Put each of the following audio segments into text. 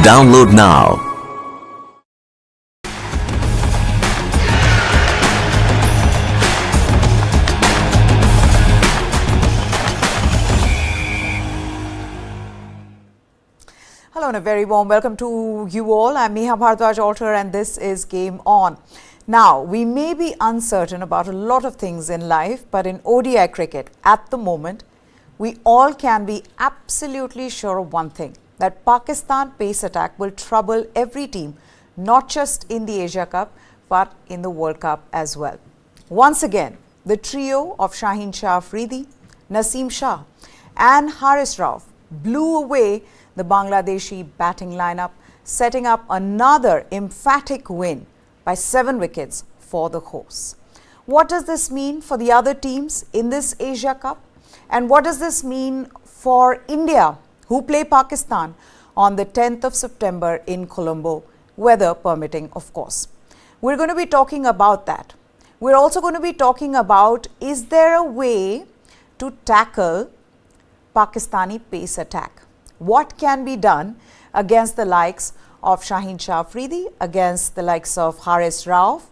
Download now. Hello and a very warm welcome to you all. I'm Neha Bhardwaj Alter and this is Game On. Now, we may be uncertain about a lot of things in life, but in ODI cricket at the moment, we all can be absolutely sure of one thing, that Pakistan pace attack will trouble every team, not just in the Asia Cup, but in the World Cup as well. Once again, the trio of Shaheen Shah Afridi, Naseem Shah and Rauf blew away the Bangladeshi batting lineup, setting up another emphatic win by 7 wickets for the hosts. What does this mean for the other teams in this Asia Cup? And what does this mean for India, who play Pakistan on the 10th of September in Colombo, weather permitting, of course? We're going to be talking about that. We're also going to be talking about, is there a way to tackle Pakistani pace attack? What can be done against the likes of Shaheen Shah Afridi, against the likes of Rauf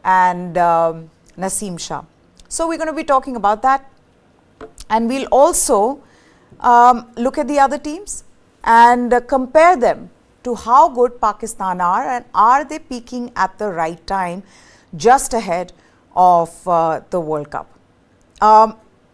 and Naseem Shah? So we're going to be talking about that. And we'll also look at the other teams and compare them to how good Pakistan are, and are they peaking at the right time just ahead of the World Cup.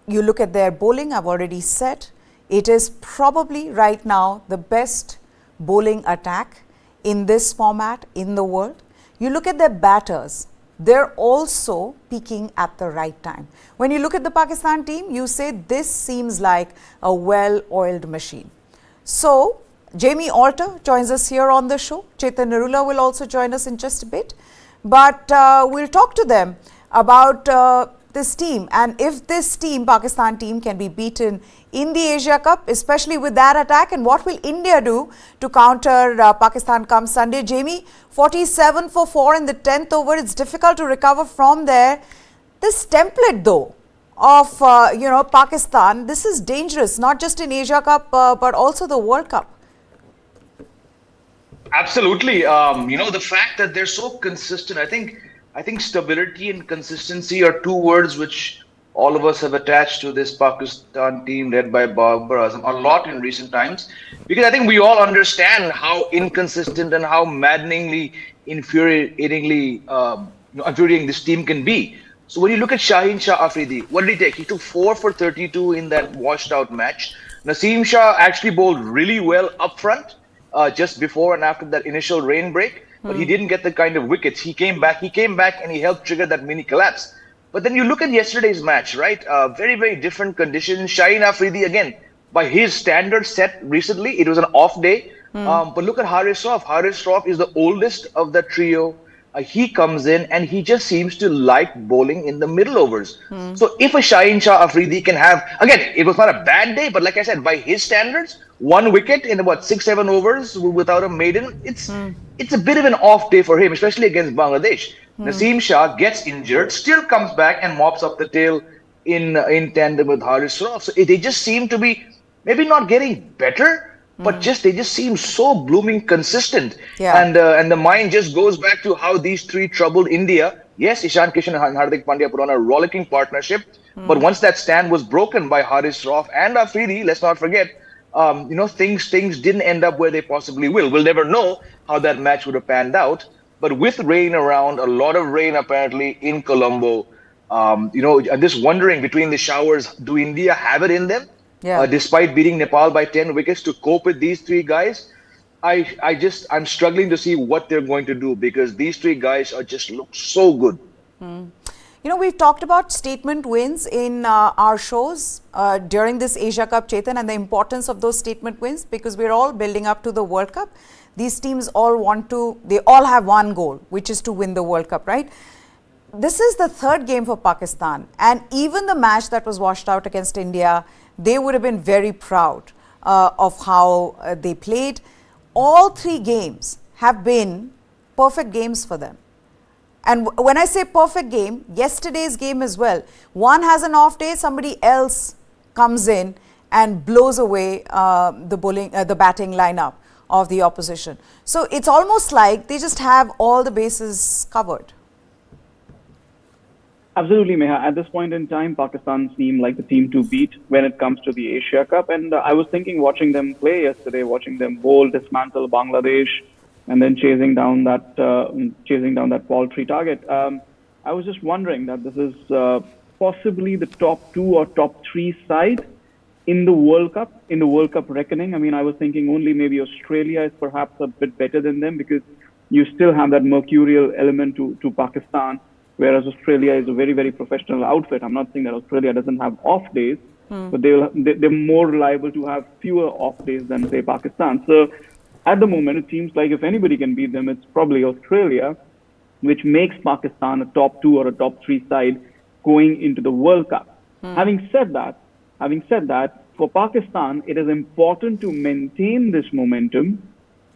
You look at their bowling, I've already said. It is probably right now the best bowling attack in this format in the world. You look at their batters, they're also peaking at the right time. When you look at the Pakistan team, you say this seems like a well-oiled machine. So, Jamie Alter joins us here on the show. Chetan Narula will also join us in just a bit. But we'll talk to them about this team, and if this team, Pakistan team, can be beaten in the Asia Cup, especially with that attack, and what will India do to counter Pakistan come Sunday? Jamie, 47 for 4 in the 10th over. It's difficult to recover from there. This template, though, of Pakistan, this is dangerous, not just in Asia Cup, but also the World Cup. Absolutely. The fact that they're so consistent, I think stability and consistency are two words which all of us have attached to this Pakistan team led by Babar Azam a lot in recent times, because I think we all understand how inconsistent and how maddeningly infuriating this team can be. So when you look at Shaheen Shah Afridi, what did he take? He took 4 for 32 in that washed out match. Naseem Shah actually bowled really well up front just before and after that initial rain break. But he didn't get the kind of wickets. He came back and he helped trigger that mini collapse. But then you look at yesterday's match, right? Very, very different conditions. Shaheen Afridi, again, by his standards set recently, it was an off day. But look at Rauf. Rauf is the oldest of the trio. He comes in and he just seems to like bowling in the middle overs. So if a Shaheen Shah Afridi can have, again, it was not a bad day, but like I said, by his standards, 1 wicket in about 6-7 overs without a maiden, it's a bit of an off day for him, especially against Bangladesh. Naseem Shah gets injured, still comes back and mops up the tail in tandem with Rauf. So they just seem to be maybe not getting better, but they just seem so blooming consistent. Yeah. And the mind just goes back to how these three troubled India. Yes, Ishan Kishan and Hardik Pandya put on a rollicking partnership, but once that stand was broken by Rauf and Afridi, let's not forget, things didn't end up where they possibly will. We'll never know how that match would have panned out. But with rain around, a lot of rain apparently in Colombo, I'm just wondering between the showers, do India have it in them? Yeah. Despite beating Nepal by 10 wickets to cope with these three guys? I'm struggling to see what they're going to do, because these three guys just look so good. We've talked about statement wins in our shows during this Asia Cup, Chetan, and the importance of those statement wins, because we're all building up to the World Cup. These teams they all have one goal, which is to win the World Cup, right? This is the third game for Pakistan, and even the match that was washed out against India, they would have been very proud of how they played. All 3 games have been perfect games for them. And when I say perfect game, yesterday's game as well. One has an off day, somebody else comes in and blows away the batting lineup of the opposition. So it's almost like they just have all the bases covered. Absolutely, Meha. At this point in time, Pakistan seem like the team to beat when it comes to the Asia Cup. And I was thinking, watching them play yesterday, watching them bowl, dismantle Bangladesh, and then chasing down that paltry target. I was just wondering that this is possibly the top 2 or top 3 side in the World Cup reckoning. I mean, I was thinking only maybe Australia is perhaps a bit better than them, because you still have that mercurial element to Pakistan, whereas Australia is a very, very professional outfit. I'm not saying that Australia doesn't have off days, but they're more liable to have fewer off days than, say, Pakistan. So at the moment, it seems like if anybody can beat them, it's probably Australia, which makes Pakistan a top 2 or a top 3 side going into the World Cup. Having said that, for Pakistan, it is important to maintain this momentum,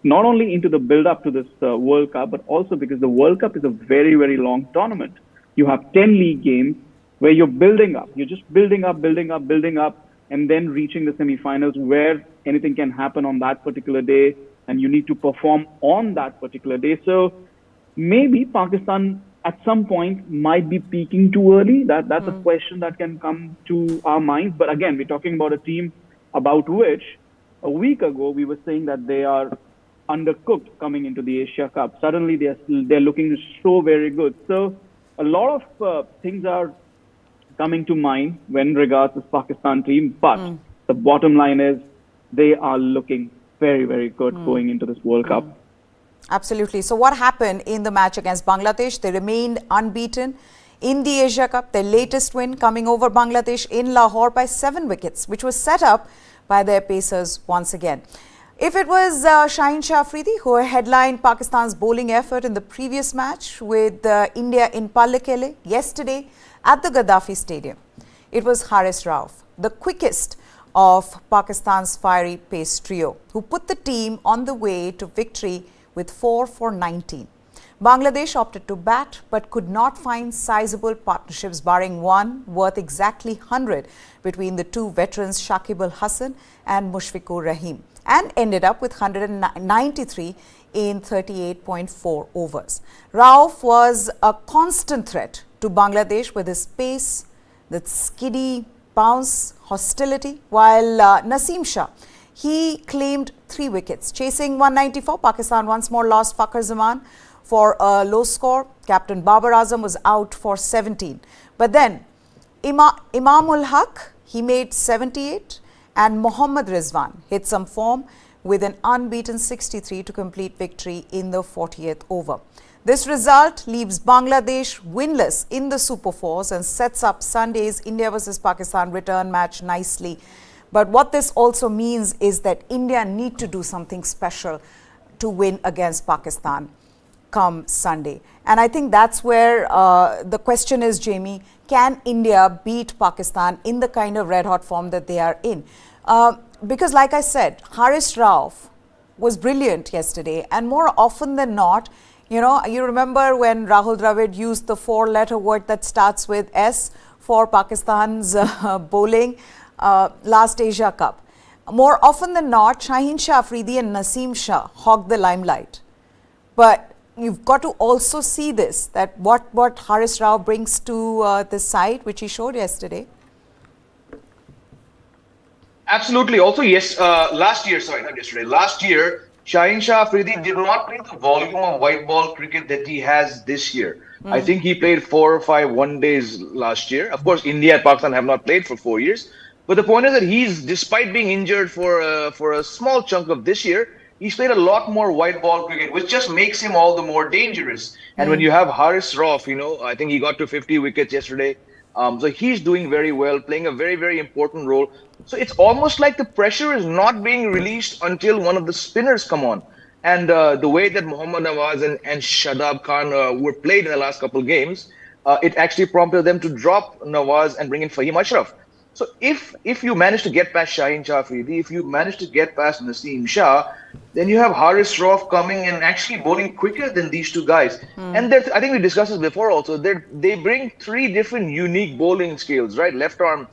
not only into the build-up to this World Cup, but also because the World Cup is a very, very long tournament. You have 10 league games where you're building up. You're just building up, and then reaching the semi-finals where anything can happen on that particular day, and you need to perform on that particular day. So maybe Pakistan at some point might be peaking too early. That's a question that can come to our minds. But again, we're talking about a team about which a week ago we were saying that they are undercooked coming into the Asia Cup. Suddenly they're looking so very good. So a lot of things are coming to mind when regards this Pakistan team. But the bottom line is they are looking very, very good going into this World Cup. Absolutely. So what happened in the match against Bangladesh? They remained unbeaten in the Asia Cup. Their latest win coming over Bangladesh in Lahore by 7 wickets, which was set up by their pacers once again. If it was Shaheen Shah who headlined Pakistan's bowling effort in the previous match with India in Pallekele yesterday at the Gaddafi Stadium, it was Haris Rauf, the quickest of Pakistan's fiery pace trio, who put the team on the way to victory with 4 for 19. Bangladesh opted to bat but could not find sizable partnerships, barring one worth exactly 100 between the two veterans Shakib Al Hasan and Mushfiqur Rahim, and ended up with 193 in 38.4 overs. Rauf was a constant threat to Bangladesh with his pace, the skiddy bounce, hostility, while Naseem Shah, he claimed 3 wickets. Chasing 194, Pakistan once more lost Fakhar Zaman for a low score. Captain Babar Azam was out for 17. But then Imam ul Haq, he made 78, and Mohammad Rizwan hit some form with an unbeaten 63 to complete victory in the 40th over. This result leaves Bangladesh winless in the Super Fours and sets up Sunday's India versus Pakistan return match nicely. But what this also means is that India need to do something special to win against Pakistan come Sunday. And I think that's where the question is, Jamie, can India beat Pakistan in the kind of red-hot form that they are in? Because like I said, Haris Rauf was brilliant yesterday, and more often than not, you know, you remember when Rahul Dravid used the 4-letter word that starts with S for Pakistan's bowling last Asia Cup. More often than not, Shaheen Shah and Naseem Shah hogged the limelight. But you've got to also see this, that what Haris Rauf brings to this side, which he showed yesterday. Absolutely. Also, yes, last year, Shaheen Shah Afridi did not play the volume of white ball cricket that he has this year. I think he played 4 or 5 one-days last year. Of course, India and Pakistan have not played for 4 years. But the point is that he's, despite being injured for a small chunk of this year, he's played a lot more white ball cricket, which just makes him all the more dangerous. And when you have Haris Rauf, you know, I think he got to 50 wickets yesterday. So he's doing very well, playing a very, very important role. So it's almost like the pressure is not being released until one of the spinners come on. And the way that Mohammad Nawaz and Shadab Khan were played in the last couple of games, it actually prompted them to drop Nawaz and bring in Fahim Ashraf. So if you manage to get past Shaheen Shah Afridi, if you manage to get past Naseem Shah, then you have Haris Rauf coming and actually bowling quicker than these two guys. And I think we discussed this before also. They bring 3 different unique bowling skills, right? Left arm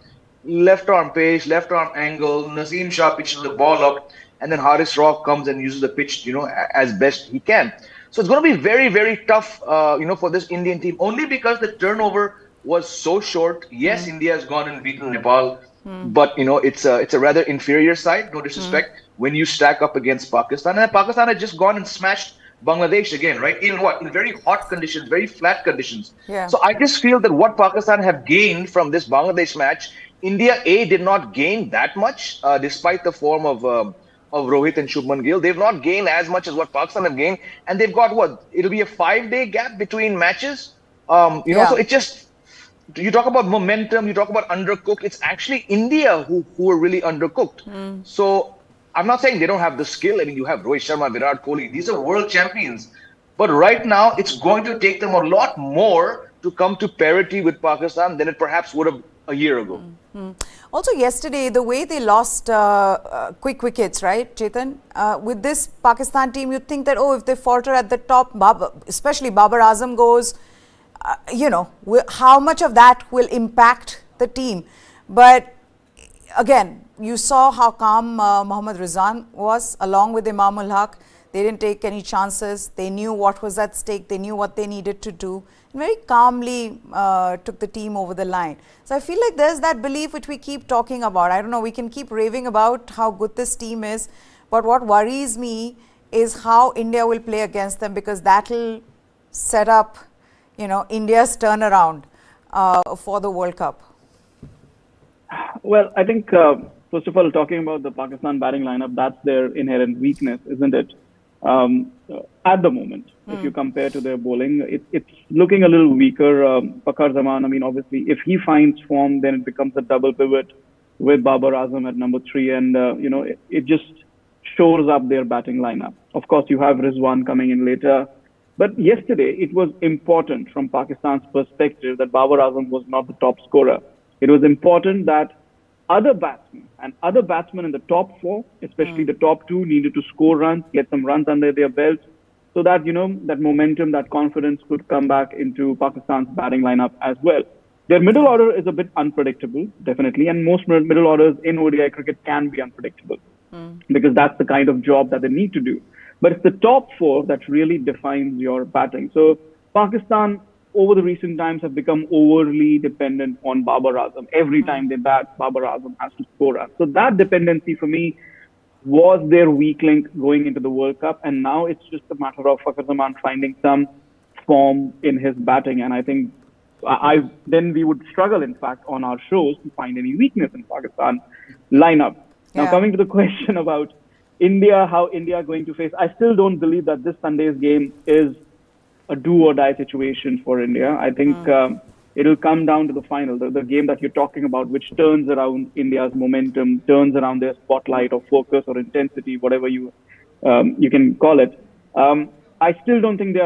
pace, left arm angle. Naseem Shah pitches the ball up, and then Haris Rauf comes and uses the pitch, as best he can. So it's going to be very, very tough, for this Indian team, only because the turnover was so short. Yes, India has gone and beaten Nepal, but it's a rather inferior side. No disrespect. When you stack up against Pakistan, and Pakistan had just gone and smashed Bangladesh again, right? In very hot conditions, very flat conditions. Yeah. So I just feel that what Pakistan have gained from this Bangladesh match, India did not gain that much, despite the form of Rohit and Shubman Gill. They've not gained as much as what Pakistan have gained, and they've got what? It'll be a 5-day gap between matches. So it just, you talk about momentum, you talk about undercooked. It's actually India who are really undercooked. So I'm not saying they don't have the skill. I mean, you have Rohit Sharma, Virat Kohli. These are world champions. But right now, it's going to take them a lot more to come to parity with Pakistan than it perhaps would have a year ago. Also, yesterday, the way they lost quick wickets, right, Chetan? With this Pakistan team, you'd think that, if they falter at the top, especially Babar Azam goes, how much of that will impact the team. But again, you saw how calm Mohammad Rizwan was, along with Imam ul-Haq. They didn't take any chances. They knew what was at stake. They knew what they needed to do. And very calmly took the team over the line. So I feel like there's that belief which we keep talking about. I don't know, we can keep raving about how good this team is. But what worries me is how India will play against them, because that will set up, India's turnaround for the World Cup. Well, I think, first of all, talking about the Pakistan batting lineup, that's their inherent weakness, isn't it? At the moment, if you compare to their bowling, it's looking a little weaker. Fakhar Zaman, I mean, obviously, if he finds form, then it becomes a double pivot with Babar Azam at number 3. And, it just shores up their batting lineup. Of course, you have Rizwan coming in later. But yesterday, it was important from Pakistan's perspective that Babar Azam was not the top scorer. It was important that other batsmen in the top 4, especially the top 2, needed to score runs, get some runs under their belt, so that, that momentum, that confidence could come back into Pakistan's batting lineup as well. Their middle order is a bit unpredictable, definitely, and most middle orders in ODI cricket can be unpredictable because that's the kind of job that they need to do. But it's the top 4 that really defines your batting. So Pakistan, over the recent times, have become overly dependent on Babar Azam. Every time they bat, Babar Azam has to score runs. So that dependency for me was their weak link going into the World Cup. And now it's just a matter of Fakhar Zaman finding some form in his batting. And I think then we would struggle, in fact, on our shows to find any weakness in Pakistan lineup. Now, coming to the question about India, how India are going to face, I still don't believe that this Sunday's game is a do or die situation for India. I think it'll come down to the final, the game that you're talking about, which turns around India's momentum, turns around their spotlight or focus or intensity, whatever you can call it. I still don't think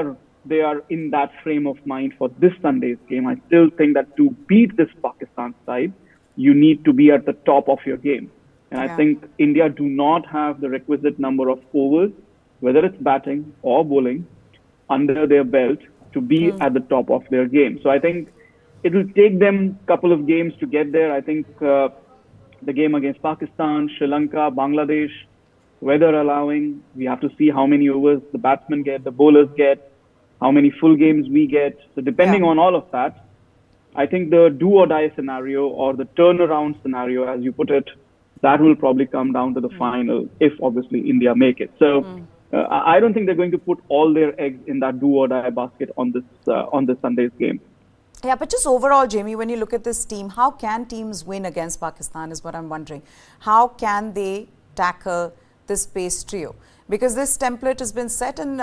they are in that frame of mind for this Sunday's game. I still think that to beat this Pakistan side, you need to be at the top of your game. And I think India do not have the requisite number of overs, whether it's batting or bowling, under their belt to be at the top of their game. So I think it will take them a couple of games to get there. I think the game against Pakistan, Sri Lanka, Bangladesh, weather allowing, we have to see how many overs the batsmen get, the bowlers get, how many full games we get. So depending on all of that, I think the do or die scenario or the turnaround scenario, as you put it, that will probably come down to the final if obviously India make it. So I don't think they're going to put all their eggs in that do or die basket on this Sunday's game. Yeah, but just overall, Jamie, when you look at this team, how can teams win against Pakistan is what I'm wondering. How can they tackle this pace trio? Because this template has been set, and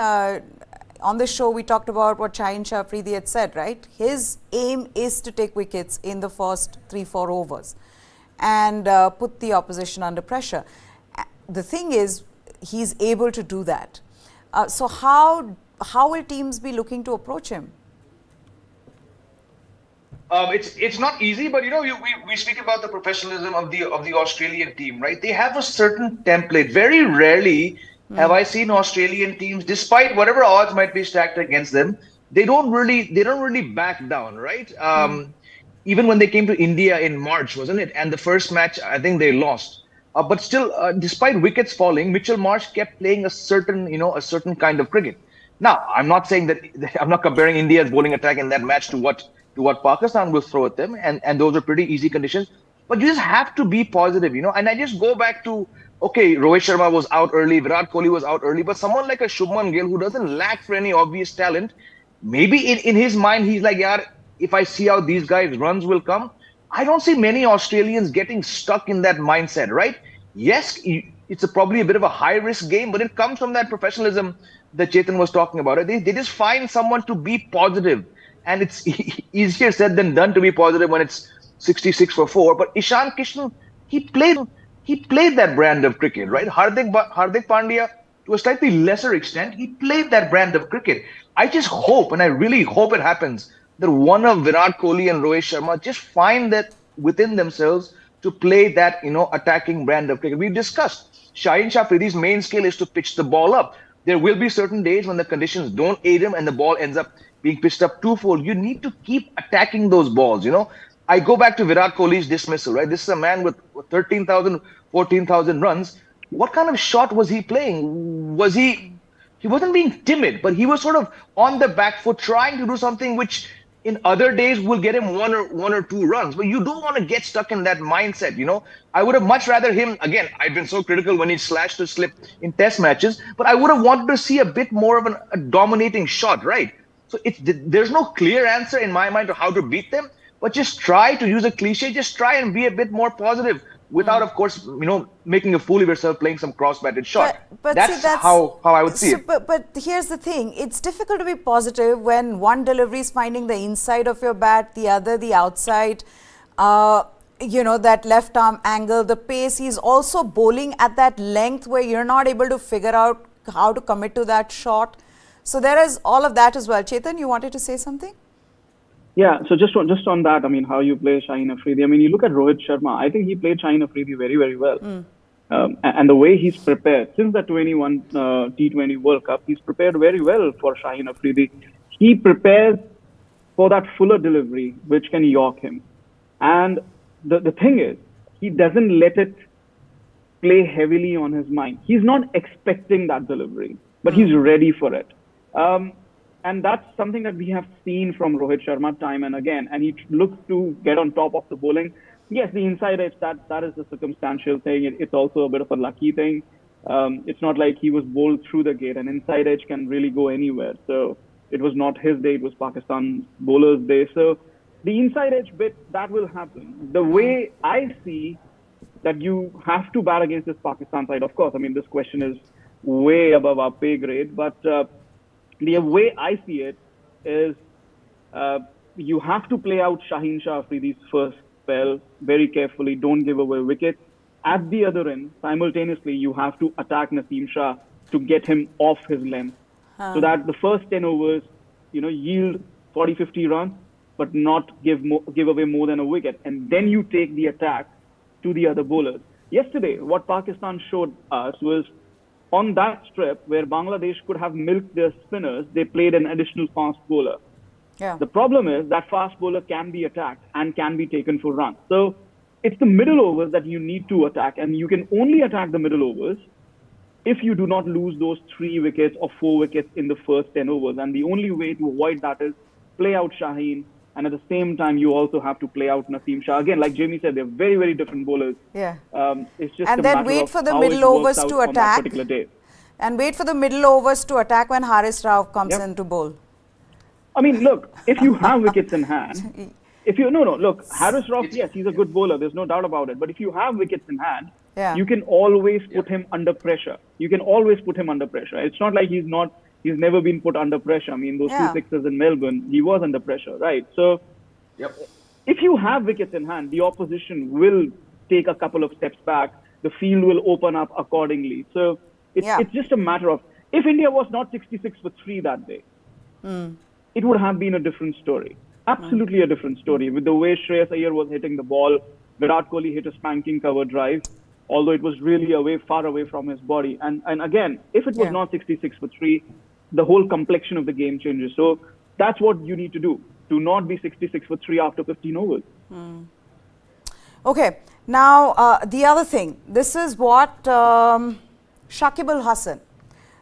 on this show we talked about what Shaheen Shah had said, right? His aim is to take wickets in the first 3-4 overs and put the opposition under pressure. The thing is, he's able to do that. So how will teams be looking to approach him? It's not easy, but we speak about the professionalism of the Australian team, right? They have a certain template. Very rarely have I seen Australian teams, despite whatever odds might be stacked against them, they don't really back down, right? Even when they came to India in March, wasn't it? And the first match, I think they lost. But still, despite wickets falling, Mitchell Marsh kept playing a certain, a certain kind of cricket. Now, I'm not saying that I'm not comparing India's bowling attack in that match to what Pakistan will throw at them, and those are pretty easy conditions. But you just have to be positive. And I just go back to, okay, Rohit Sharma was out early, Virat Kohli was out early, but someone like a Shubman Gill who doesn't lack for any obvious talent, maybe in his mind he's like, yeah, if I see how these guys runs will come. I don't see many Australians getting stuck in that mindset, right? Yes, it's probably a bit of a high risk game, but it comes from that professionalism that Chetan was talking about. They just find someone to be positive, and it's easier said than done to be positive when it's 66 for 4. But Ishan Kishan, he played that brand of cricket, right? Hardik Pandya, to a slightly lesser extent, he played that brand of cricket. I just hope, and I really hope it happens, that one of Virat Kohli and Rohit Sharma just find that within themselves to play that, attacking brand of cricket. We've discussed Shaheen Shah Afridi's main skill is to pitch the ball up. There will be certain days when the conditions don't aid him and the ball ends up being pitched up twofold. You need to keep attacking those balls. I go back to Virat Kohli's dismissal, right? This is a man with 13,000, 14,000 runs. What kind of shot was he playing? He wasn't being timid, but he was sort of on the back foot trying to do something which in other days will get him one or two runs. But you don't want to get stuck in that mindset. I would have much rather him, again, I've been so critical when he slashed to slip in test matches, but I would have wanted to see a bit more of a dominating shot, right? So there's no clear answer in my mind to how to beat them, but just try to use a cliche, just try and be a bit more positive without, of course, making a fool of yourself playing some cross-batted shot. But that's see, how I would see it. But here's the thing. It's difficult to be positive when one delivery is finding the inside of your bat, the other the outside, that left arm angle, the pace. He's also bowling at that length where you're not able to figure out how to commit to that shot. So there is all of that as well. Chetan, you wanted to say something? Yeah, so just on that, how you play Shaheen Afridi. You look at Rohit Sharma. I think he played Shaheen Afridi very, very well. And the way he's prepared, since the 21 T20 World Cup, he's prepared very well for Shaheen Afridi. He prepares for that fuller delivery, which can york him. And the thing is, he doesn't let it play heavily on his mind. He's not expecting that delivery, but he's ready for it. And that's something that we have seen from Rohit Sharma time and again. And he looks to get on top of the bowling. Yes, the inside edge, that is the circumstantial thing. It's also a bit of a lucky thing. It's not like he was bowled through the gate. An inside edge can really go anywhere. So it was not his day. It was Pakistan's bowler's day. So the inside edge bit, that will happen. The way I see that you have to bat against this Pakistan side, of course, this question is way above our pay grade. But the way I see it is you have to play out Shaheen Shah Afridi's first spell very carefully. Don't give away wickets. At the other end, simultaneously, you have to attack Naseem Shah to get him off his length. So that the first 10 overs, yield 40, 50 runs, but not give away more than a wicket. And then you take the attack to the other bowlers. Yesterday, what Pakistan showed us was on that strip where Bangladesh could have milked their spinners, they played an additional fast bowler. Yeah. The problem is that fast bowler can be attacked and can be taken for runs. So it's the middle overs that you need to attack, and you can only attack the middle overs if you do not lose those 3 wickets or 4 wickets in the first 10 overs. And the only way to avoid that is play out Shaheen, and at the same time, you also have to play out Naseem Shah. Again, like Jamie said, they're very, very different bowlers. Yeah. It's just and a then matter wait of for the how middle it works overs out to on that attack. particular day. And wait for the middle overs to attack when Rauf comes in to bowl. Look, if you have wickets in hand, look, Rauf, yes, he's a good bowler. There's no doubt about it. But if you have wickets in hand, you can always put him under pressure. It's not like he's never been put under pressure. Those 2 sixes in Melbourne, he was under pressure, right? So if you have wickets in hand, the opposition will take a couple of steps back. The field will open up accordingly. So it's just a matter of, if India was not 66 for 3 that day, it would have been a different story. Absolutely a different story. With the way Shreyas Iyer was hitting the ball, Virat Kohli hit a spanking cover drive, although it was really far away from his body. And again, if it was not 66 for 3, the whole complexion of the game changes. So that's what you need to do. Do not be 66 for 3 after 15 overs. Okay, now the other thing, this is what Shakib Al Hasan,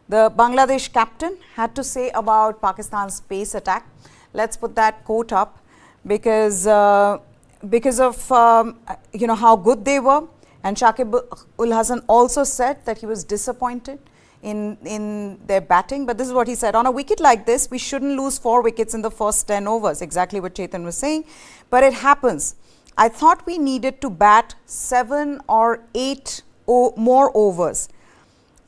the Bangladesh captain, had to say about Pakistan's pace attack. Let's put that quote up because of how good they were. And Shakib Al Hasan also said that he was disappointed in their batting. But this is what he said: on a wicket like this, we shouldn't lose 4 wickets in the first 10 overs. Exactly what Chetan was saying. But it happens. I thought we needed to bat 7 or 8 more overs.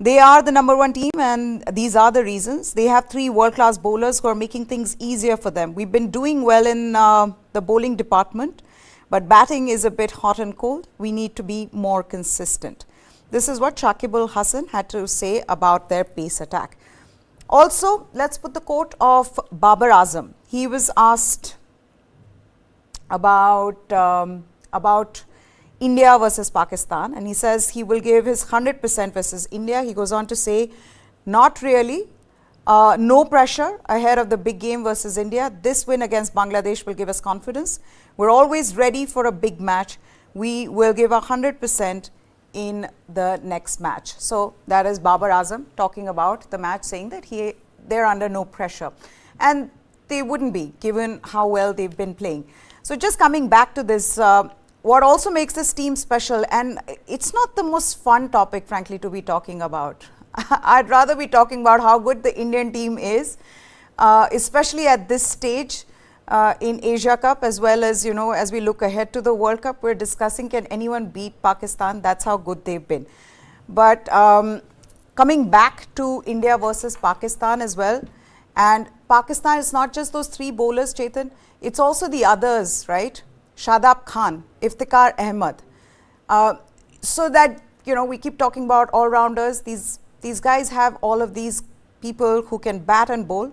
They are the number 1 team, and these are the reasons. They have 3 world-class bowlers who are making things easier for them. We've been doing well in the bowling department, but batting is a bit hot and cold. We need to be more consistent. This is what Shakib Al Hasan had to say about their pace attack. Also, let's put the quote of Babar Azam. He was asked about India versus Pakistan, and he says he will give his 100% versus India. He goes on to say, not really, no pressure ahead of the big game versus India. This win against Bangladesh will give us confidence. We're always ready for a big match. We will give 100% in the next match. So that is Babar Azam talking about the match, saying that they're under no pressure, and they wouldn't be given how well they've been playing. So just coming back to this, what also makes this team special, and it's not the most fun topic, frankly, to be talking about. I'd rather be talking about how good the Indian team is, especially at this stage in Asia Cup, as well as, as we look ahead to the World Cup. We're discussing, can anyone beat Pakistan? That's how good they've been. But coming back to India versus Pakistan as well, and Pakistan is not just those 3 bowlers, Chetan, it's also the others, right? Shadab Khan, Iftikhar Ahmed. So that, we keep talking about all-rounders. These guys have all of these people who can bat and bowl.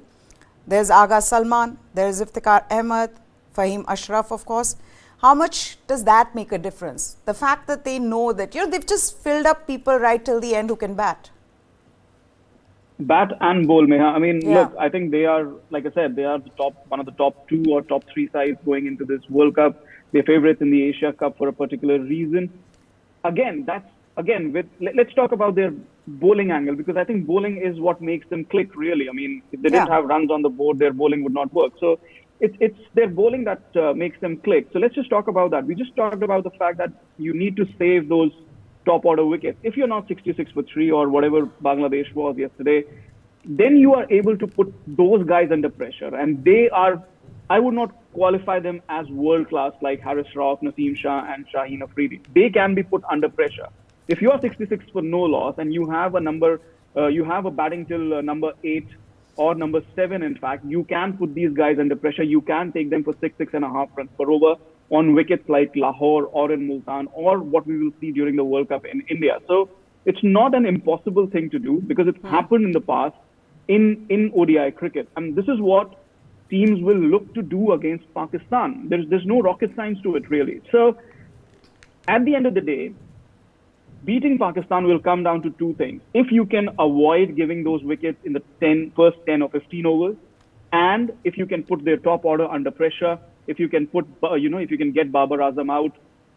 There's Agha Salman, there's Iftikhar Ahmed, Fahim Ashraf, of course. How much does that make a difference? The fact that they know that, they've just filled up people right till the end who can bat. Bat and bowl, Meha. I mean, look, I think they are, like I said, they are one of the top 2 or top 3 sides going into this World Cup. They're favorites in the Asia Cup for a particular reason. Let's talk about their bowling angle, because I think bowling is what makes them click, really. I mean, if they didn't have runs on the board, their bowling would not work. So it's their bowling that makes them click. So let's just talk about that. We just talked about the fact that you need to save those top order wickets. If you're not 66 for 3 or whatever Bangladesh was yesterday, then you are able to put those guys under pressure. And they are, I would not qualify them as world class like Haris Rauf, Naseem, Shah and Shaheen Afridi. They can be put under pressure. If you are 66 for no loss and you have a batting till number 8 or number 7, in fact, you can put these guys under pressure. You can take them for 6.5 runs per over on wickets like Lahore or in Multan, or what we will see during the World Cup in India. So it's not an impossible thing to do, because it's happened in the past in ODI cricket. And this is what teams will look to do against Pakistan. There's no rocket science to it, really. So at the end of the day, beating Pakistan will come down to 2 things. If you can avoid giving those wickets in the first 10 or 15 overs, and if you can put their top order under pressure, if you can if you can get Babar Azam out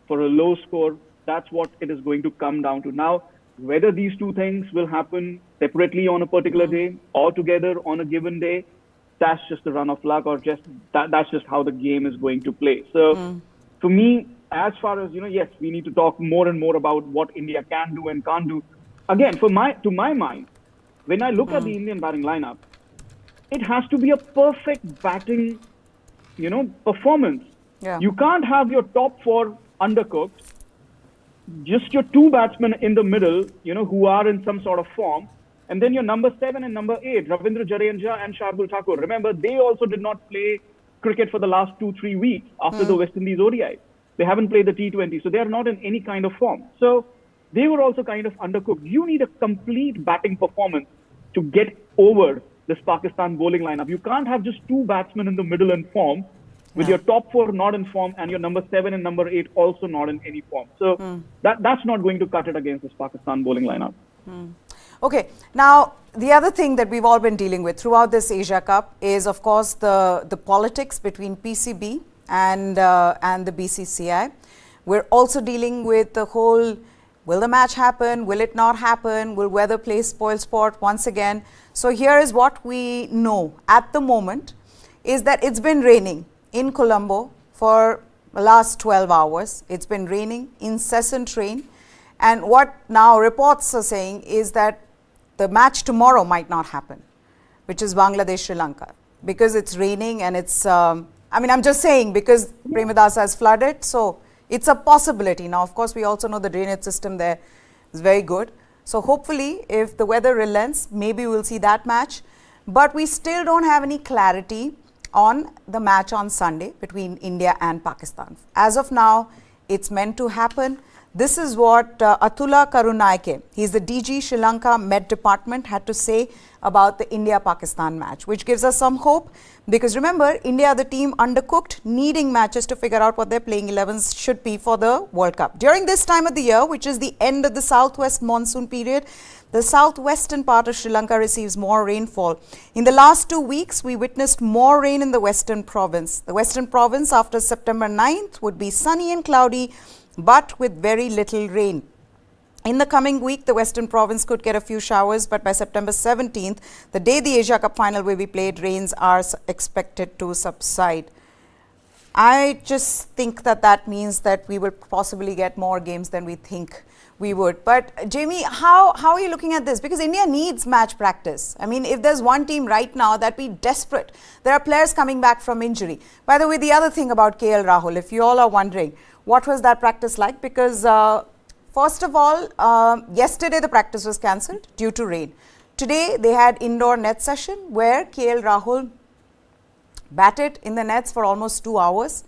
for a low score, that's what it is going to come down to. Now, whether these 2 things will happen separately on a particular day or together on a given day, that's just a run of luck, or that's just how the game is going to play. So for me, as far as, yes, we need to talk more and more about what India can do and can't do. Again, to my mind, when I look at the Indian batting lineup, it has to be a perfect batting, performance. Yeah. You can't have your top 4 undercooked, just your 2 batsmen in the middle, who are in some sort of form, and then your number 7 and number 8, Ravindra Jadeja and Shardul Thakur. Remember, they also did not play cricket for the last 2-3 weeks after the West Indies ODI. They haven't played the T20, so they are not in any kind of form. So they were also kind of undercooked. You need a complete batting performance to get over this Pakistan bowling lineup. You can't have just 2 batsmen in the middle in form, with your top 4 not in form and your number 7 and number 8 also not in any form. So that's not going to cut it against this Pakistan bowling lineup. Okay, now the other thing that we've all been dealing with throughout this Asia Cup is, of course, the politics between PCB and the BCCI. We're also dealing with the whole, will the match happen? Will it not happen? Will weather play spoil sport once again? So here is what we know at the moment is that it's been raining in Colombo for the last 12 hours. It's been raining, incessant rain. And what now reports are saying is that the match tomorrow might not happen, which is Bangladesh, Sri Lanka, because it's raining and it's, I'm just saying because Premadasa has flooded. So it's a possibility. Now, of course, we also know the drainage system there is very good. So hopefully, if the weather relents, maybe we'll see that match. But we still don't have any clarity on the match on Sunday between India and Pakistan. As of now, it's meant to happen. This is what Atula Karunaike, he's the DG Sri Lanka Met Department, had to say about the India-Pakistan match, which gives us some hope. Because remember, India, the team undercooked, needing matches to figure out what their playing 11s should be for the World Cup. During this time of the year, which is the end of the southwest monsoon period, the southwestern part of Sri Lanka receives more rainfall. In the last 2 weeks, we witnessed more rain in the western province. The western province after September 9th would be sunny and cloudy, but with very little rain. In the coming week, the Western Province could get a few showers, but by September 17th, the day the Asia Cup final will be played, rains are expected to subside. I just think that means that we will possibly get more games than we think we would. But Jamie, how are you looking at this? Because India needs match practice. I mean, if there's one team right now that be desperate, there are players coming back from injury. By the way, the other thing about KL Rahul, if you all are wondering, what was that practice like? Because first of all, yesterday the practice was cancelled due to rain. Today they had indoor net session where KL Rahul batted in the nets for almost 2 hours.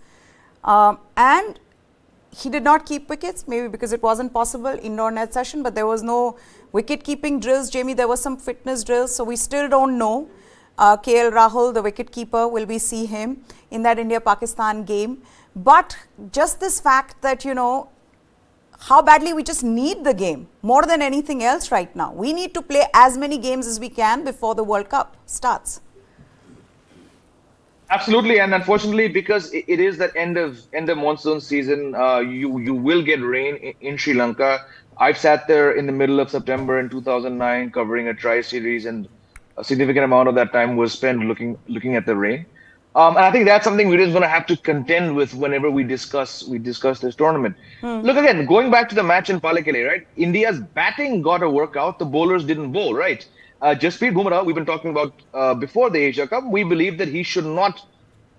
And he did not keep wickets, maybe because it wasn't possible, indoor net session, but there was no wicket keeping drills. Jamie, there was some fitness drills, so we still don't know. KL Rahul, the wicket keeper, will we see him in that India-Pakistan game? But just this fact that, you know, how badly we just need the game more than anything else right now. We need to play as many games as we can before the World Cup starts. Absolutely, and unfortunately, because it is that end of monsoon season, you will get rain in Sri Lanka. I've sat there in the middle of September in 2009 covering a tri-series, and a significant amount of that time was spent looking at the rain. And I think that's something we're just going to have to contend with whenever we discuss this tournament. Look, again, going back to the match in Palekele, right? India's batting got a workout. The bowlers didn't bowl, right? Jasprit Bumrah, we've been talking about before the Asia Cup. We believe that he should not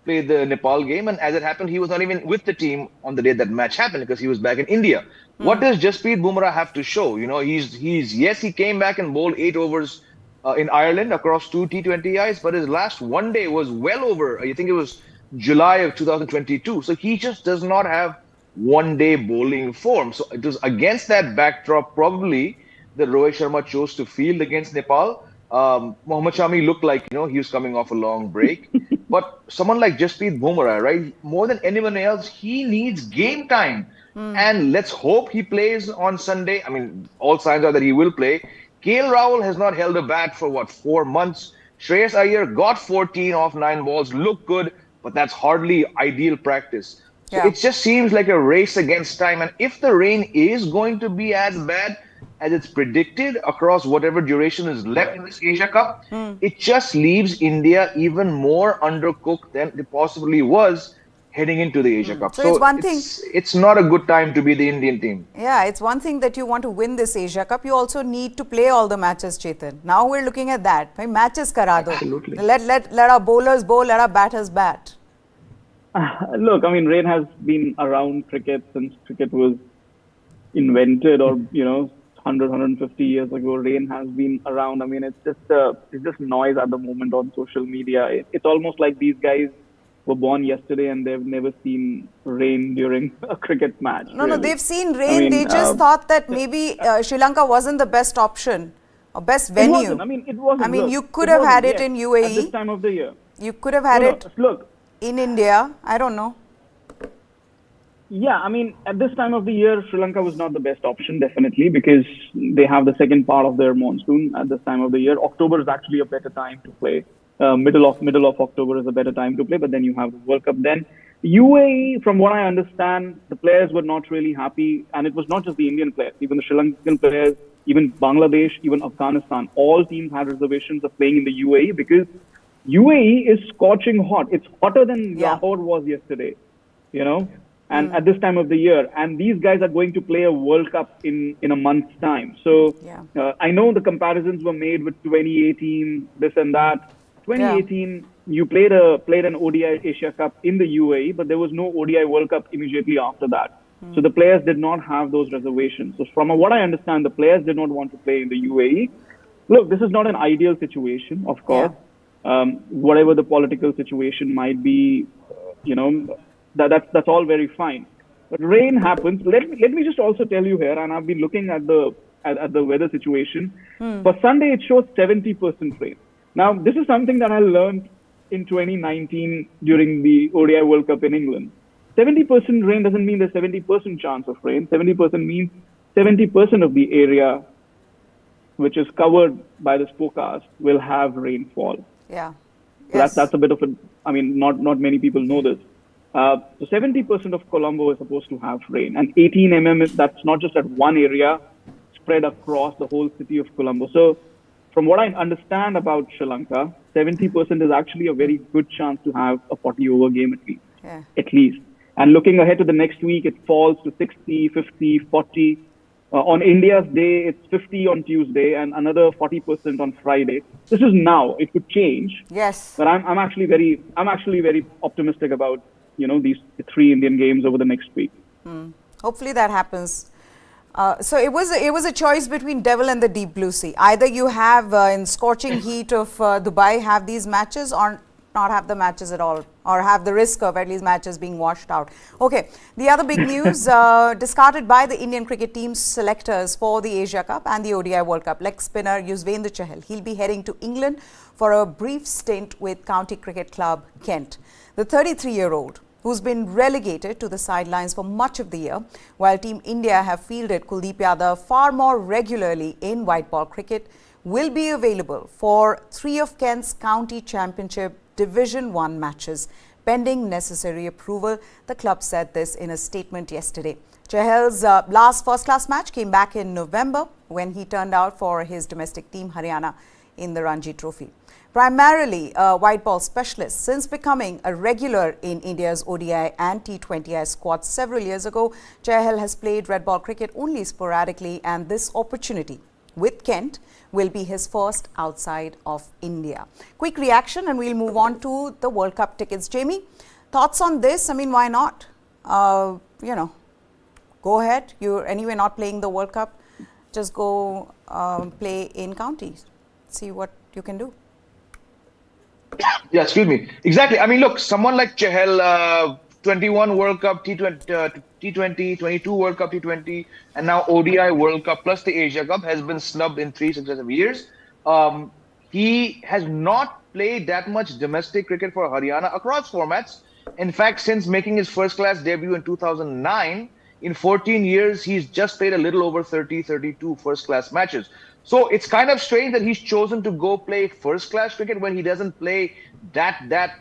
play the Nepal game. And as it happened, he was not even with the team on the day that match happened because he was back in India. What does Jasprit Bumrah have to show? You know, yes, he came back and bowled 8 overs in Ireland across 2 T20Is, but his last one day was well over, I think it was July of 2022. So he just does not have one-day bowling form. So it was against that backdrop, probably, that Rohit Sharma chose to field against Nepal. Mohammad Shami looked like, you know, he was coming off a long break. But someone like Jasprit Bumrah, right, more than anyone else, he needs game time. And let's hope he plays on Sunday. I mean, all signs are that he will play. KL Rahul has not held a bat for, 4 months. Shreyas Iyer got 14 off 9 balls, looked good, but that's hardly ideal practice. So it just seems like a race against time. And if the rain is going to be as bad as it's predicted across whatever duration is left in this Asia Cup, it just leaves India even more undercooked than it possibly was heading into the Asia Cup. So it's one thing. It's not a good time to be the Indian team. Yeah, it's one thing that you want to win this Asia Cup. You also need to play all the matches, Chetan. Now we're looking at that. Matches kara do. Absolutely. Let our bowlers bowl, let our batters bat. Look, I mean, rain has been around cricket since cricket was invented, or 100, 150 years ago. Rain has been around. I mean, it's just noise at the moment on social media. It's almost like these guys were born yesterday and they've never seen rain during a cricket match. No, they've seen rain. I mean, they just thought that maybe Sri Lanka wasn't the best option or best venue. It wasn't. It wasn't. I mean, you could have had it in UAE. At this time of the year. You could have had it in India. I don't know. Yeah, I mean, at this time of the year, Sri Lanka was not the best option, definitely, because they have the second part of their monsoon at this time of the year. October is actually a better time to play. Middle of October is a better time to play, but then you have the World Cup then. UAE, from what I understand, the players were not really happy, and it was not just the Indian players, even the Sri Lankan players, even Bangladesh, even Afghanistan. All teams had reservations of playing in the UAE because UAE is scorching hot. It's hotter than Yeah. Lahore was yesterday, you know, and at this time of the year. And these guys are going to play a World Cup in a month's time. So Yeah. I know the comparisons were made with 2018, this and that. 2018, you played an ODI Asia Cup in the UAE, but there was no ODI World Cup immediately after that. So the players did not have those reservations. So from what I understand, the players did not want to play in the UAE. Look, this is not an ideal situation, of course. Whatever the political situation might be, that's all very fine. But rain happens. Let me just also tell you here, and I've been looking at the weather situation. For Sunday, it shows 70% rain. Now, this is something that I learned in 2019 during the ODI World Cup in England. 70% rain doesn't mean there's 70% chance of rain. 70% means 70% of the area which is covered by this forecast will have rainfall. Yeah. So Yes. that's a bit of a, I mean, not many people know this. So 70% of Colombo is supposed to have rain, and 18 mm, that's not just at one area, spread across the whole city of Colombo. So from what I understand about Sri Lanka, 70% is actually a very good chance to have a 40-over game at least. Yeah. At least. And looking ahead to the next week, it falls to 60, 50, 40. On India's day, it's 50 on Tuesday and another 40% on Friday. This is now. It could change. Yes. But I'm actually very optimistic about these three Indian games over the next week. Hopefully that happens. So it was a choice between devil and the deep blue sea. Either you have in scorching heat of Dubai have these matches, or not have the matches at all, or have the risk of at least matches being washed out. Okay, the other big news discarded by the Indian cricket team's selectors for the Asia Cup and the ODI World Cup. Leg spinner Yuzvendra Chahal. He'll be heading to England for a brief stint with county cricket club Kent. The 33-year-old, who's been relegated to the sidelines for much of the year, while Team India have fielded Kuldeep Yadav far more regularly in white ball cricket, will be available for 3 of Kent's county championship Division 1 matches, pending necessary approval. The club said this in a statement yesterday. Chahal's last first-class match came back in November when he turned out for his domestic team Haryana in the Ranji Trophy. Primarily a white ball specialist, since becoming a regular in India's ODI and T20I squads several years ago, Chahal has played red ball cricket only sporadically, and this opportunity with Kent will be his first outside of India. Quick reaction and we'll move on to the World Cup tickets. Jamie, thoughts on this? I mean, why not? Go ahead. You're anyway not playing the World Cup. Just go play in counties. See what you can do. Yeah, excuse me. Exactly. I mean, look, someone like Chahal, 21 World Cup, T20, 22 World Cup, T20, and now ODI World Cup plus the Asia Cup, has been snubbed in 3 successive years. He has not played that much domestic cricket for Haryana across formats. In fact, since making his first-class debut in 2009, in 14 years, he's just played a little over 32 first-class matches. So it's kind of strange that he's chosen to go play first-class cricket when he doesn't play that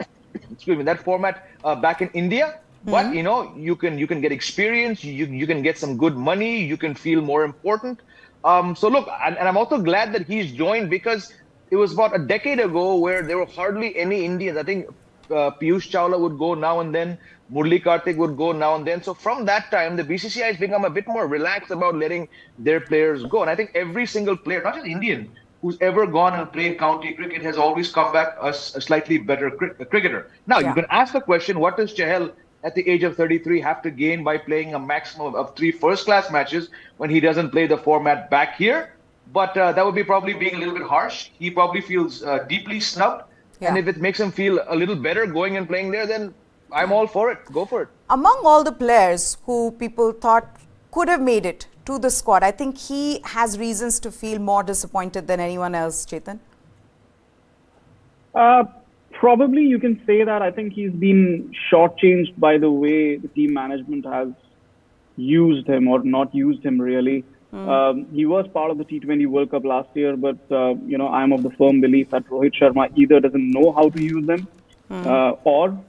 format back in India. But you can get experience, you can get some good money, you can feel more important. So look, and I'm also glad that he's joined, because it was about a decade ago where there were hardly any Indians. I think Piyush Chawla would go now and then, Murli Kartik would go now and then. So from that time, the BCCI has become a bit more relaxed about letting their players go. And I think every single player, not just Indian, who's ever gone and played county cricket has always come back a slightly better cricketer. Now, you can ask the question, what does Chahal at the age of 33 have to gain by playing a maximum of 3 first-class matches when he doesn't play the format back here? But that would be probably being a little bit harsh. He probably feels deeply snubbed. Yeah. And if it makes him feel a little better going and playing there, then I'm all for it. Go for it. Among all the players who people thought could have made it to the squad, I think he has reasons to feel more disappointed than anyone else, Chetan. Probably you can say that. I think he's been shortchanged by the way the team management has used him or not used him really. He was part of the T20 World Cup last year, but I'm of the firm belief that Rohit Sharma either doesn't know how to use them or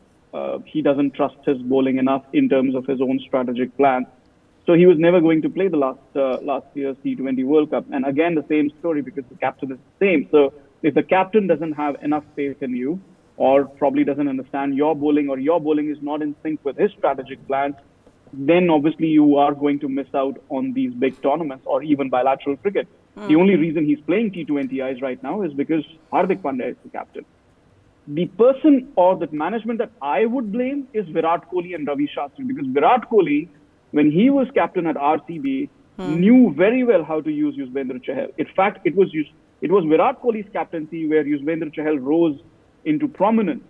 he doesn't trust his bowling enough in terms of his own strategic plan. So he was never going to play the last year's T20 World Cup. And again, the same story because the captain is the same. So if the captain doesn't have enough faith in you, or probably doesn't understand your bowling, or your bowling is not in sync with his strategic plans, then obviously you are going to miss out on these big tournaments or even bilateral cricket. The only reason he's playing T20Is right now is because Hardik Pandya is the captain. The person or the management that I would blame is Virat Kohli and Ravi Shastri, because Virat Kohli, when he was captain at RCB, knew very well how to use Yuzvendra Chahal. In fact, it was Virat Kohli's captaincy where Yuzvendra Chahal rose into prominence.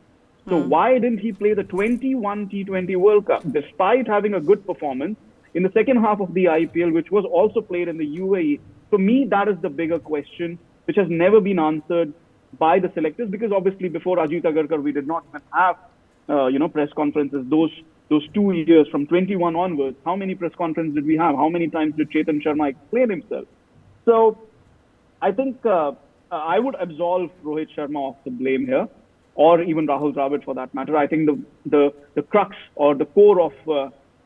So why didn't he play the 21 T20 World Cup despite having a good performance in the second half of the IPL, which was also played in the UAE? For me, that is the bigger question, which has never been answered by the selectors, because obviously before Ajit Agarkar, we did not even have, press conferences. Those 2 years from 21 onwards, how many press conferences did we have? How many times did Chetan Sharma explain himself? So I think I would absolve Rohit Sharma of the blame here, or even Rahul Dravid for that matter. I think the crux or the core of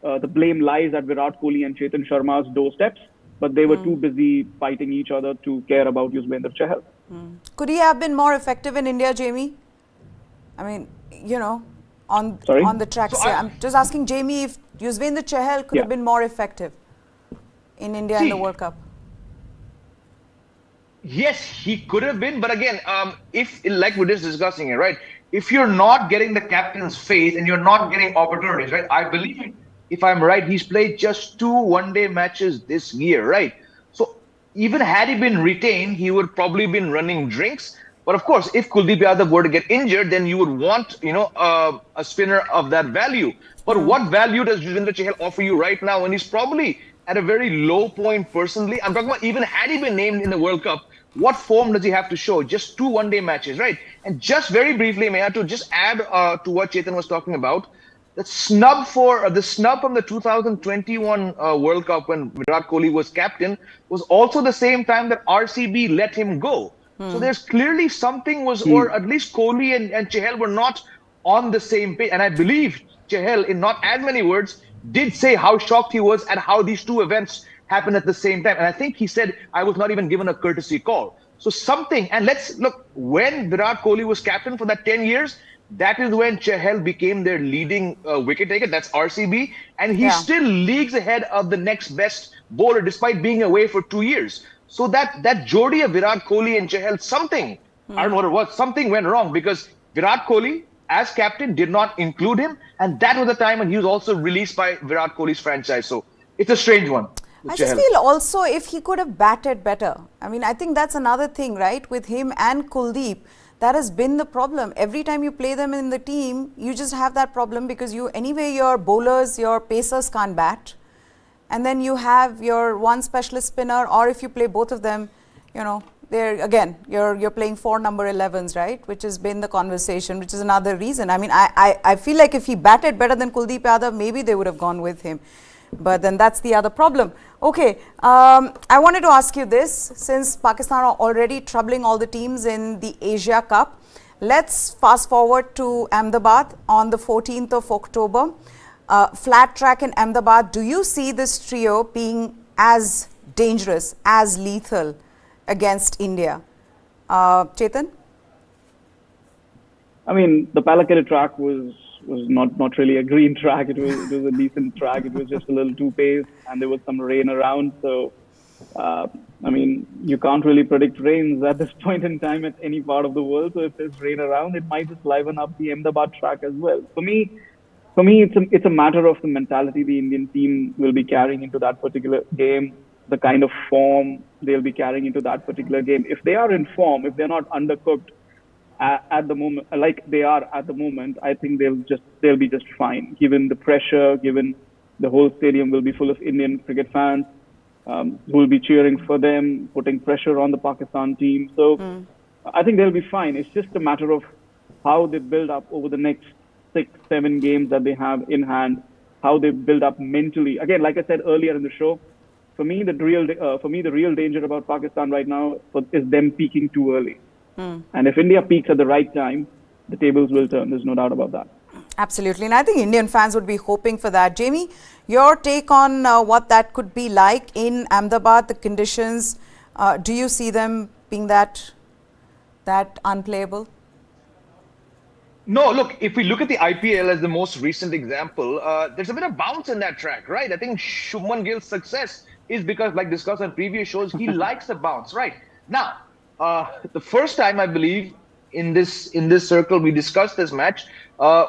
the blame lies at Virat Kohli and Chetan Sharma's doorsteps, but they were too busy fighting each other to care about Yuzvendra Chahal. Could he have been more effective in India, Jamie? I mean, on the tracks. So I'm just asking Jamie if Yuzvendra Chahal could have been more effective in India in the World Cup. Yes, he could have been, but again, if, like we're just discussing it, right? If you're not getting the captain's faith and you're not getting opportunities, right? I believe, if I'm right, he's played just 2 one-day matches this year, right? So even had he been retained, he would probably been running drinks. But of course, if Kuldeep Yadav were to get injured, then you would want, a spinner of that value. But what value does Yuzvendra Chahal offer you right now when he's probably at a very low point personally? I'm talking about even had he been named in the World Cup, what form does he have to show? Just 2 one-day matches, right? And just very briefly, Maya, to just add to what Chetan was talking about, the snub from the 2021 World Cup when Virat Kohli was captain was also the same time that RCB let him go. So there's clearly something or at least Kohli and Chahal were not on the same page. And I believe Chahal, in not as many words, did say how shocked he was at how these 2 events happened at the same time. And I think he said, I was not even given a courtesy call. So something, and let's look, when Virat Kohli was captain for that 10 years, that is when Chahal became their leading wicket taker. That's RCB. And he's still leagues ahead of the next best bowler, despite being away for 2 years. So that Jodi of Virat Kohli and Chahal, something, I don't know what it was, something went wrong, because Virat Kohli, as captain, did not include him. And that was the time when he was also released by Virat Kohli's franchise. So it's a strange one. I just feel also if he could have batted better. I mean, I think that's another thing, right? With him and Kuldeep, that has been the problem. Every time you play them in the team, you just have that problem because anyway, your bowlers, your pacers can't bat. And then you have your one specialist spinner, or if you play both of them, you're playing 4 number 11s, right? Which has been the conversation, which is another reason. I mean, I feel like if he batted better than Kuldeep Yadav, maybe they would have gone with him. But then that's the other problem. Okay, I wanted to ask you this, since Pakistan are already troubling all the teams in the Asia Cup, let's fast forward to Ahmedabad on the 14th of October. Flat track in Ahmedabad, do you see this trio being as dangerous, as lethal against India? Chetan? I mean, the Palakkad track was not really a green track. It was a decent track. It was just a little too paced, and there was some rain around. So, I mean, you can't really predict rains at this point in time at any part of the world. So if there's rain around, it might just liven up the Ahmedabad track as well. For me, it's a matter of the mentality the Indian team will be carrying into that particular game, the kind of form they'll be carrying into that particular game. If they are in form, if they're not undercooked at the moment, like they are at the moment, I think they'll be just fine. Given the pressure, given the whole stadium will be full of Indian cricket fans who will be cheering for them, putting pressure on the Pakistan team. So I think they'll be fine. It's just a matter of how they build up over the next 6-7 games that they have in hand, how they build up mentally. Again, like I said earlier in the show, for me the real danger about Pakistan right now is them peaking too early. And if India peaks at the right time, the tables will turn. There's no doubt about that. Absolutely. And I think Indian fans would be hoping for that. Jamie, your take on what that could be like in Ahmedabad, the conditions, do you see them being that unplayable? No, look, if we look at the IPL as the most recent example, there's a bit of bounce in that track, right? I think Shubman Gill's success is because, like discussed on previous shows, he likes the bounce, right? Now, the first time I believe in this circle we discussed this match,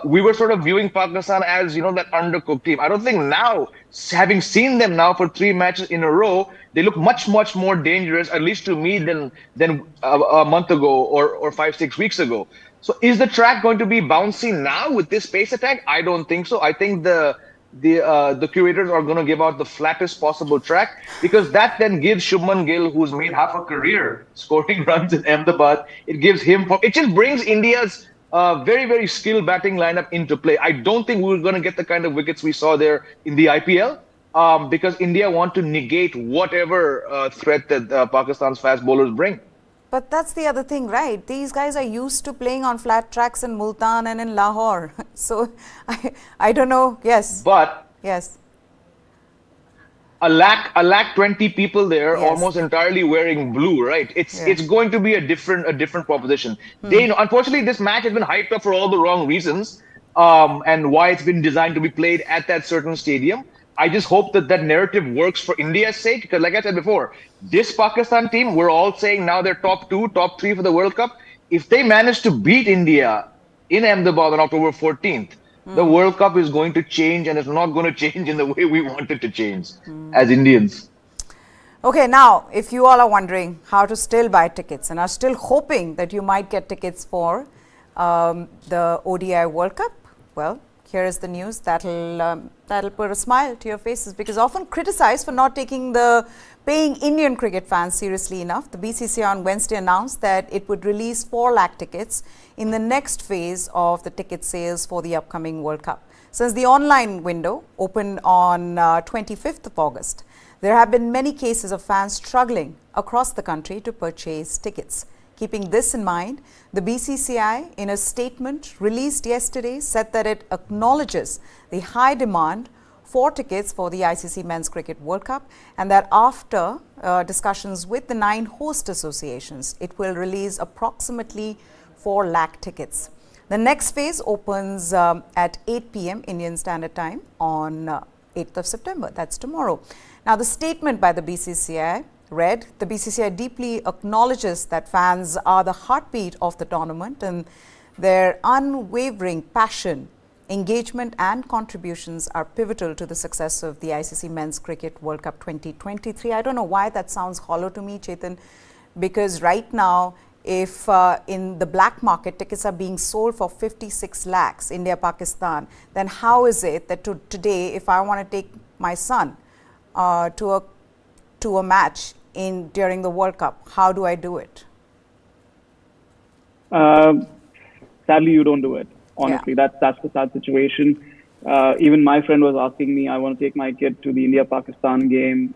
we were sort of viewing Pakistan as that undercooked team. I don't think now, having seen them now for 3 matches in a row, they look much more dangerous, at least to me, than a month ago or 5-6 weeks ago. So is the track going to be bouncy now with this pace attack? I don't think so. I think the curators are going to give out the flattest possible track, because that then gives Shubman Gill, who's made half a career scoring runs in Ahmedabad, it just brings India's very skilled batting lineup into play. I don't think we're going to get the kind of wickets we saw there in the IPL, because India want to negate whatever threat that Pakistan's fast bowlers bring. But that's the other thing, right? These guys are used to playing on flat tracks in Multan and in Lahore. So I don't know. Yes. But yes, a lakh 20 people there, yes, almost entirely wearing blue, right? It's going to be a different proposition. Unfortunately, this match has been hyped up for all the wrong reasons, and why it's been designed to be played at that certain stadium. I just hope that narrative works for India's sake, because like I said before, this Pakistan team, we're all saying now they're top 2, top 3 for the World Cup. If they manage to beat India in Ahmedabad on October 14th, the World Cup is going to change, and it's not going to change in the way we want it to change as Indians. Okay, now, if you all are wondering how to still buy tickets and are still hoping that you might get tickets for the ODI World Cup, well, here is the news that'll put a smile to your faces, because often criticized for not taking the paying Indian cricket fans seriously enough, the BCCI on Wednesday announced that it would release 4 lakh tickets in the next phase of the ticket sales for the upcoming World Cup. Since the online window opened on 25th of August, there have been many cases of fans struggling across the country to purchase tickets. Keeping this in mind, the BCCI, in a statement released yesterday, said that it acknowledges the high demand for tickets for the ICC Men's Cricket World Cup, and that after discussions with the 9 host associations, it will release approximately 4 lakh tickets. The next phase opens at 8 p.m. Indian Standard Time on 8th of September. That's tomorrow. Now, the statement by the BCCI read, the BCCI deeply acknowledges that fans are the heartbeat of the tournament, and their unwavering passion, engagement and contributions are pivotal to the success of the ICC Men's Cricket World Cup 2023. I don't know why that sounds hollow to me, Chetan, because right now, if in the black market tickets are being sold for 56 lakhs, India, Pakistan, then how is it that today, if I want to take my son to a match during the World Cup, how do I do it? Sadly, you don't do it. Honestly, that's the sad situation. Even my friend was asking me, I want to take my kid to the India-Pakistan game.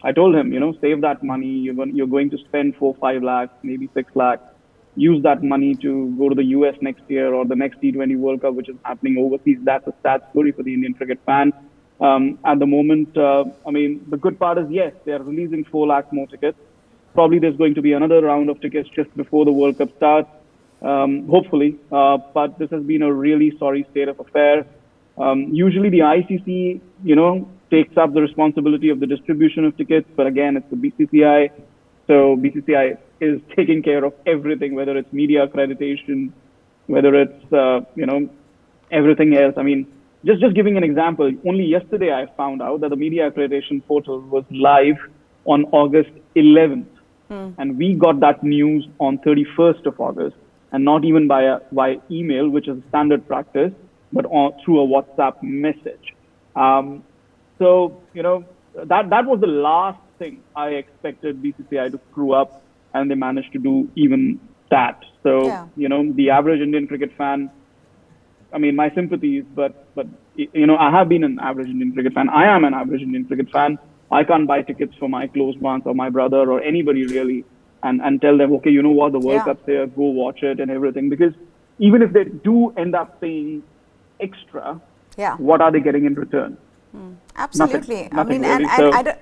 I told him, save that money. You're going to spend 4-5 lakhs, maybe 6 lakhs. Use that money to go to the US next year or the next T20 World Cup, which is happening overseas. That's a sad story for the Indian cricket fan. At the moment, the good part is, yes, they are releasing 4 lakh more tickets. Probably there's going to be another round of tickets just before the World Cup starts, hopefully. But this has been a really sorry state of affair. Usually the ICC, takes up the responsibility of the distribution of tickets, but again, it's the BCCI. So BCCI is taking care of everything, whether it's media accreditation, whether it's, everything else. Just giving an example, only yesterday I found out that the media accreditation portal was live on August 11th. And we got that news on 31st of August, and not even by email, which is standard practice, but through a WhatsApp message. So, that was the last thing I expected BCCI to screw up, and they managed to do even that. So, the average Indian cricket fan, my sympathies, but I have been an average Indian cricket fan. I am an average Indian cricket fan. I can't buy tickets for my close ones or my brother or anybody really and tell them, okay, you know what, the World Cup's there, go watch it and everything. Because even if they do end up paying extra, what are they getting in return? Absolutely. Nothing I mean, really.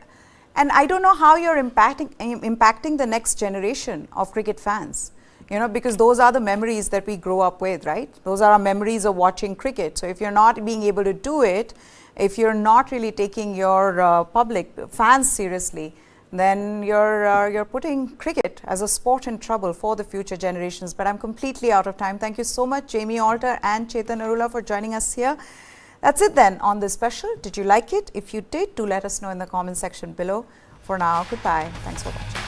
and I don't know how you're impacting the next generation of cricket fans. You know, because those are the memories that we grow up with, right? Those are our memories of watching cricket. So if you're not being able to do it, if you're not really taking your public fans seriously, then you're putting cricket as a sport in trouble for the future generations. But I'm completely out of time. Thank you so much, Jamie Alter and Chetan Arula, for joining us here. That's it then on this special. Did you like it? If you did, do let us know in the comment section below. For now, goodbye. Thanks for watching.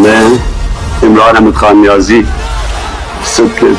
मैं इमरान अहमद खान नियाजी सबके